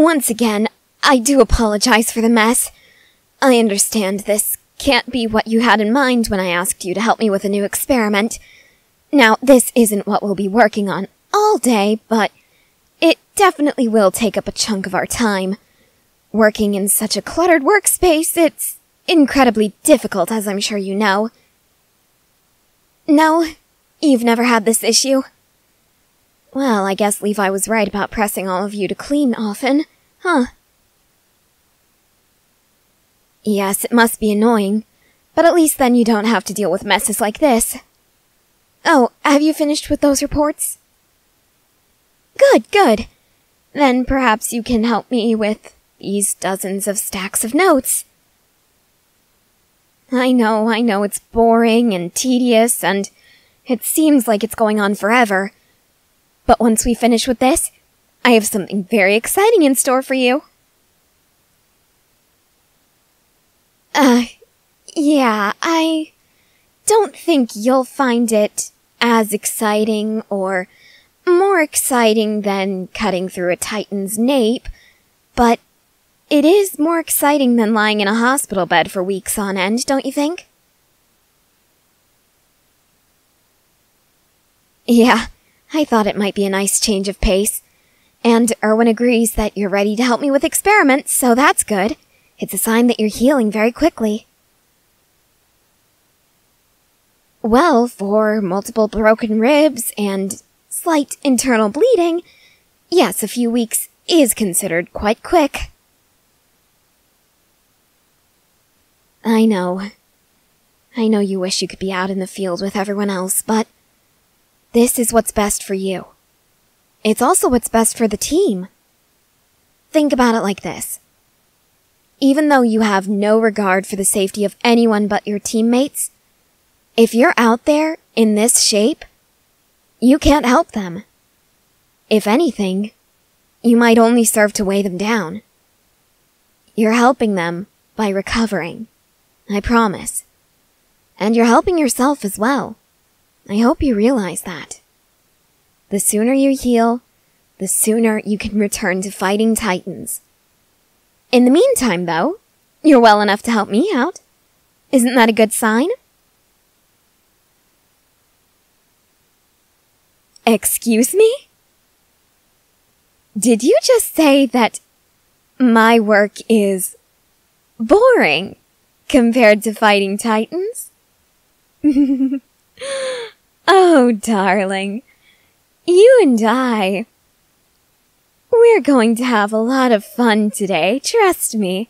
once again, I do apologize for the mess. I understand this can't be what you had in mind when I asked you to help me with a new experiment. Now, this isn't what we'll be working on all day, but it definitely will take up a chunk of our time. Working in such a cluttered workspace, it's incredibly difficult, as I'm sure you know. No? You've never had this issue? Well, I guess Levi was right about pressing all of you to clean often, huh? Yes, it must be annoying, but at least then you don't have to deal with messes like this. Oh, have you finished with those reports? Good, good. Then perhaps you can help me with these dozens of stacks of notes. I know it's boring and tedious, and it seems like it's going on forever. But once we finish with this, I have something very exciting in store for you. Yeah, I don't think you'll find it as exciting or more exciting than cutting through a titan's nape, but it is more exciting than lying in a hospital bed for weeks on end, don't you think? Yeah, I thought it might be a nice change of pace. And Erwin agrees that you're ready to help me with experiments, so that's good. It's a sign that you're healing very quickly. Well, for multiple broken ribs and slight internal bleeding, yes, a few weeks is considered quite quick. I know you wish you could be out in the field with everyone else, but this is what's best for you. It's also what's best for the team. Think about it like this. Even though you have no regard for the safety of anyone but your teammates, if you're out there in this shape, you can't help them. If anything, you might only serve to weigh them down. You're helping them by recovering, I promise. And you're helping yourself as well. I hope you realize that. The sooner you heal, the sooner you can return to fighting titans. In the meantime, though, you're well enough to help me out. Isn't that a good sign? Excuse me? Did you just say that my work is boring compared to fighting titans? Oh, darling. You and I, we're going to have a lot of fun today, trust me.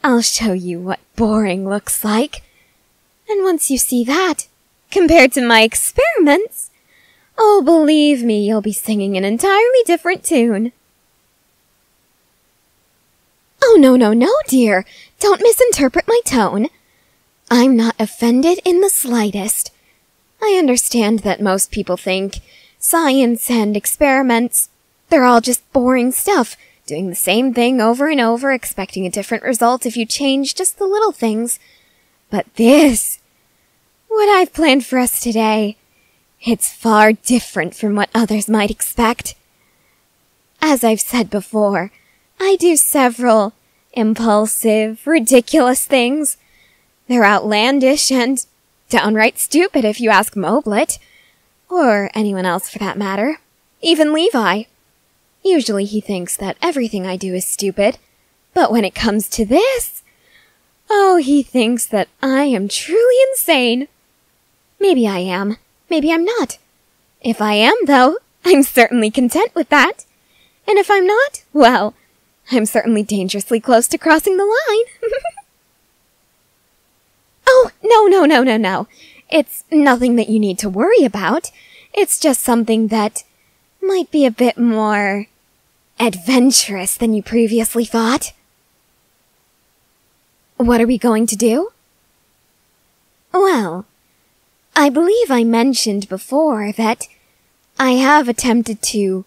I'll show you what boring looks like. And once you see that, compared to my experiments, oh, believe me, you'll be singing an entirely different tune. Oh, no, dear. Don't misinterpret my tone. I'm not offended in the slightest. I understand that most people think science and experiments, they're all just boring stuff, doing the same thing over and over, expecting a different result if you change just the little things. But this, what I've planned for us today, it's far different from what others might expect. As I've said before, I do several impulsive, ridiculous things. They're outlandish and downright stupid if you ask Moblet. Or anyone else for that matter. Even Levi. Usually he thinks that everything I do is stupid. But when it comes to this, oh, he thinks that I am truly insane. Maybe I am. Maybe I'm not. If I am, though, I'm certainly content with that. And if I'm not, well, I'm certainly dangerously close to crossing the line. Oh, no. It's nothing that you need to worry about. It's just something that might be a bit more adventurous than you previously thought. What are we going to do? Well, I believe I mentioned before that I have attempted to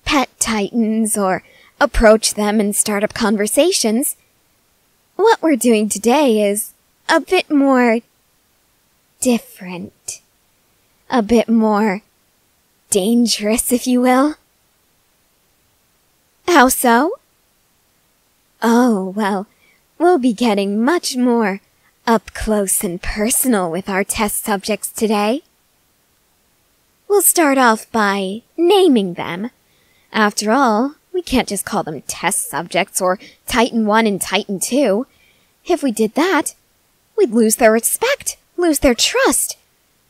pet titans or approach them and start up conversations. What we're doing today is a bit more different. A bit more dangerous, if you will. How so? Oh, well, we'll be getting much more up close and personal with our test subjects today. We'll start off by naming them. After all, we can't just call them test subjects or Titan 1 and Titan 2. If we did that, we'd lose their respect, lose their trust.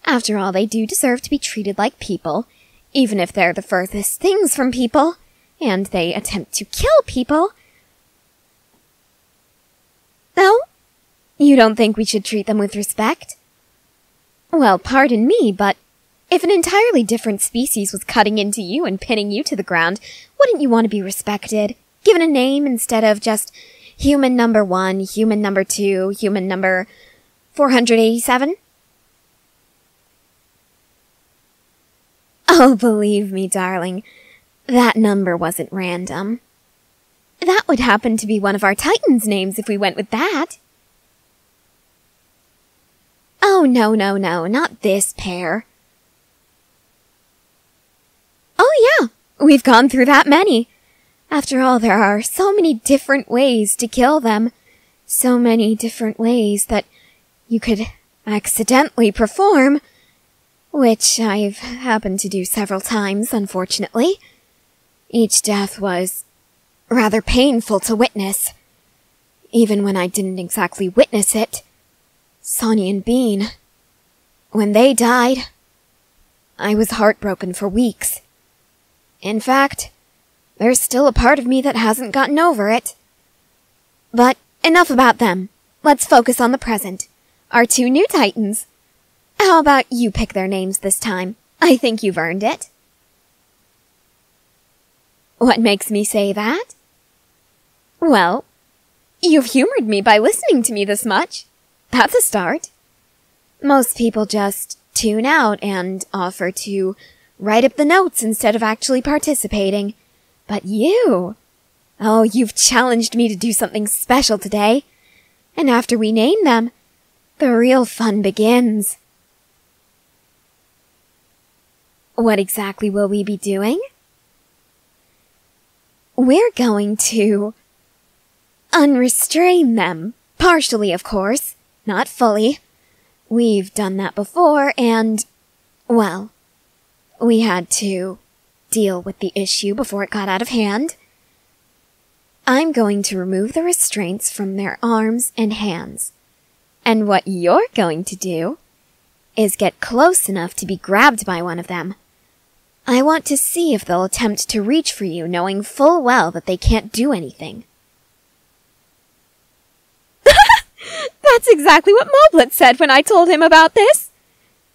After all, they do deserve to be treated like people, even if they're the furthest things from people, and they attempt to kill people. No? You don't think we should treat them with respect? Well, pardon me, but if an entirely different species was cutting into you and pinning you to the ground, wouldn't you want to be respected? Given a name instead of just human number 1, human number 2, human number 487? Oh, believe me, darling, that number wasn't random. That would happen to be one of our Titans' names if we went with that. Oh, no, not this pair. Oh yeah, we've gone through that many. After all, there are so many different ways to kill them. So many different ways that you could accidentally perform, which I've happened to do several times, unfortunately. Each death was rather painful to witness, even when I didn't exactly witness it. Sonia and Bean, when they died, I was heartbroken for weeks. In fact, there's still a part of me that hasn't gotten over it. But enough about them. Let's focus on the present. Our 2 new Titans. How about you pick their names this time? I think you've earned it. What makes me say that? Well, you've humored me by listening to me this much. That's a start. Most people just tune out and offer to write up the notes instead of actually participating. But you... Oh, you've challenged me to do something special today. And after we name them, the real fun begins. What exactly will we be doing? We're going to unrestrain them. Partially, of course. Not fully. We've done that before, and, well, we had to deal with the issue before it got out of hand. I'm going to remove the restraints from their arms and hands. And what you're going to do is get close enough to be grabbed by one of them. I want to see if they'll attempt to reach for you, knowing full well that they can't do anything. That's exactly what Moblet said when I told him about this.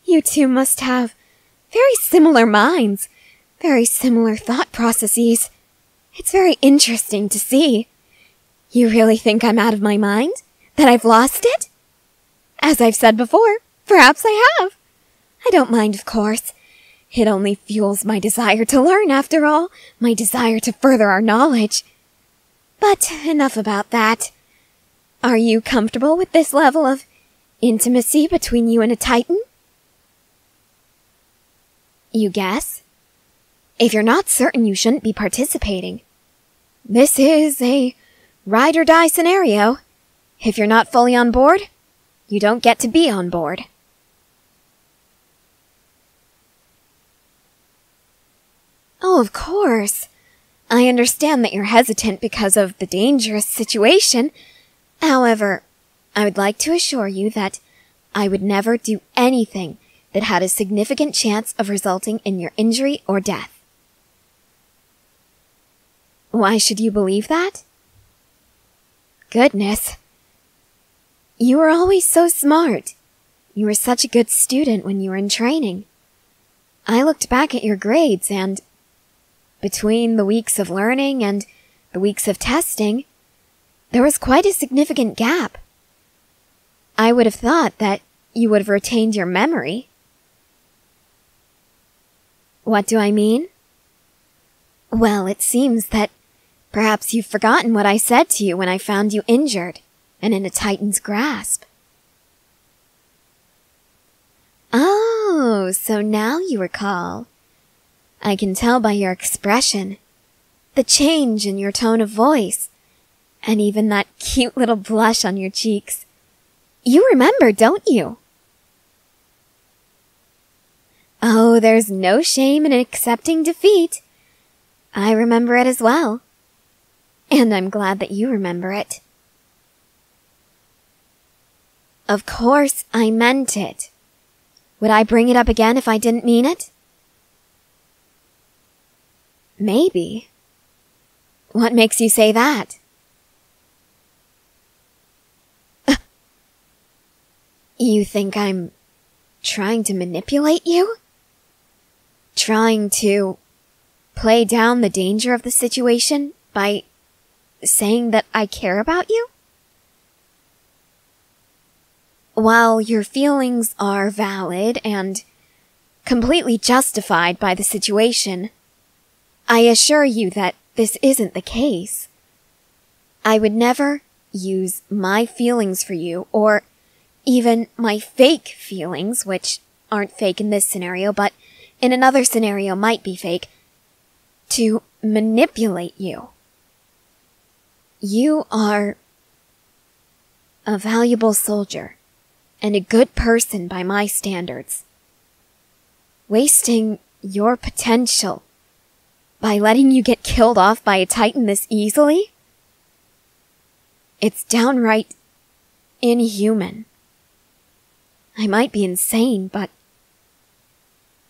You two must have very similar minds, very similar thought processes. It's very interesting to see. You really think I'm out of my mind? That I've lost it? As I've said before, perhaps I have. I don't mind, of course. It only fuels my desire to learn, after all, my desire to further our knowledge. But enough about that. Are you comfortable with this level of intimacy between you and a Titan? You guess? If you're not certain, you shouldn't be participating. This is a ride or die scenario. If you're not fully on board, you don't get to be on board. Oh, of course. I understand that you're hesitant because of the dangerous situation. However, I would like to assure you that I would never do anything that had a significant chance of resulting in your injury or death. Why should you believe that? Goodness. You were always so smart. You were such a good student when you were in training. I looked back at your grades and, between the weeks of learning and the weeks of testing, there was quite a significant gap. I would have thought that you would have retained your memory. What do I mean? Well, it seems that perhaps you've forgotten what I said to you when I found you injured and in a Titan's grasp. Oh, so now you recall. I can tell by your expression. the change in your tone of voice, and even that cute little blush on your cheeks. You remember, don't you? Oh, there's no shame in accepting defeat. I remember it as well. And I'm glad that you remember it. Of course, I meant it. Would I bring it up again if I didn't mean it? Maybe. What makes you say that? You think I'm trying to manipulate you? Trying to play down the danger of the situation by saying that I care about you? While your feelings are valid and completely justified by the situation, I assure you that this isn't the case. I would never use my feelings for you, or even my fake feelings, which aren't fake in this scenario, but in another scenario might be fake, to manipulate you. You are a valuable soldier and a good person by my standards. Wasting your potential by letting you get killed off by a Titan this easily? It's downright inhuman. I might be insane, but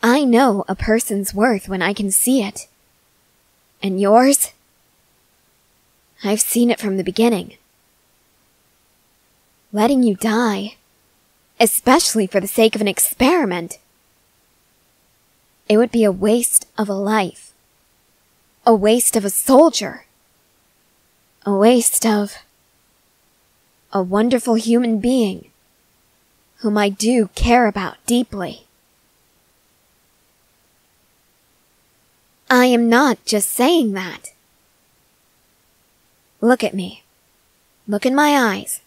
I know a person's worth when I can see it. And yours? I've seen it from the beginning. Letting you die, especially for the sake of an experiment, it would be a waste of a life. A waste of a soldier. A waste of a wonderful human being whom I do care about deeply. I am not just saying that. Look at me. Look in my eyes.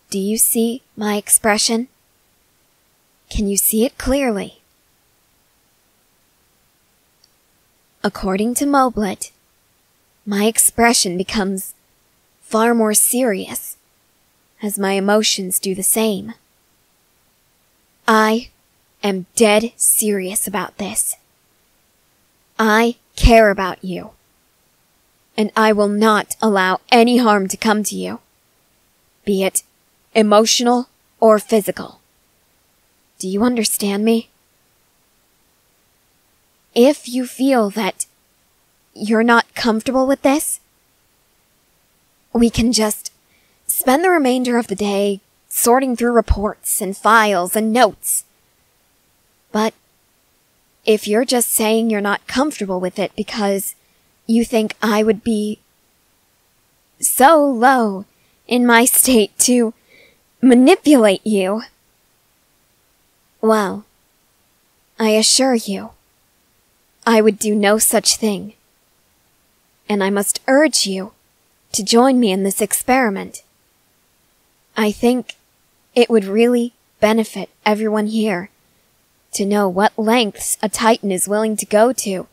Do you see my expression? Can you see it clearly? According to Moblet, my expression becomes far more serious as my emotions do the same. I am dead serious about this. I care about you, and I will not allow any harm to come to you, be it emotional or physical. Do you understand me? If you feel that you're not comfortable with this, we can just spend the remainder of the day sorting through reports and files and notes. But if you're just saying you're not comfortable with it because you think I would be so low in my state to manipulate you, well, I assure you, I would do no such thing. And I must urge you to join me in this experiment. I think it would really benefit everyone here to know what lengths a Titan is willing to go to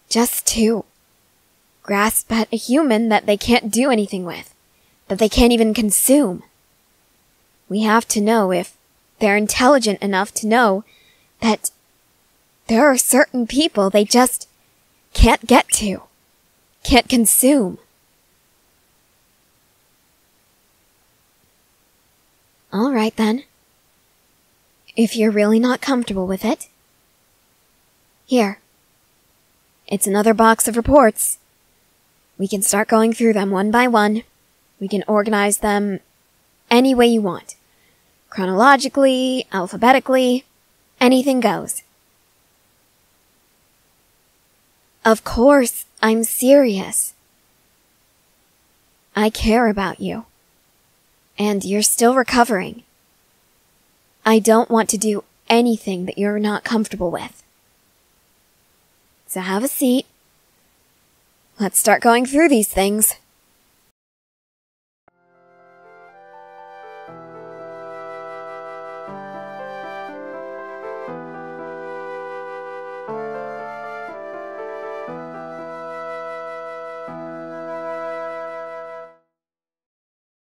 just to grasp at a human that they can't do anything with, that they can't even consume. We have to know if they're intelligent enough to know that there are certain people they just can't get to, can't consume. All right then. If you're really not comfortable with it. Here. It's another box of reports. We can start going through them one by one. We can organize them any way you want. Chronologically, alphabetically, anything goes. Of course, I'm serious. I care about you. And you're still recovering. I don't want to do anything that you're not comfortable with. So have a seat. Let's start going through these things.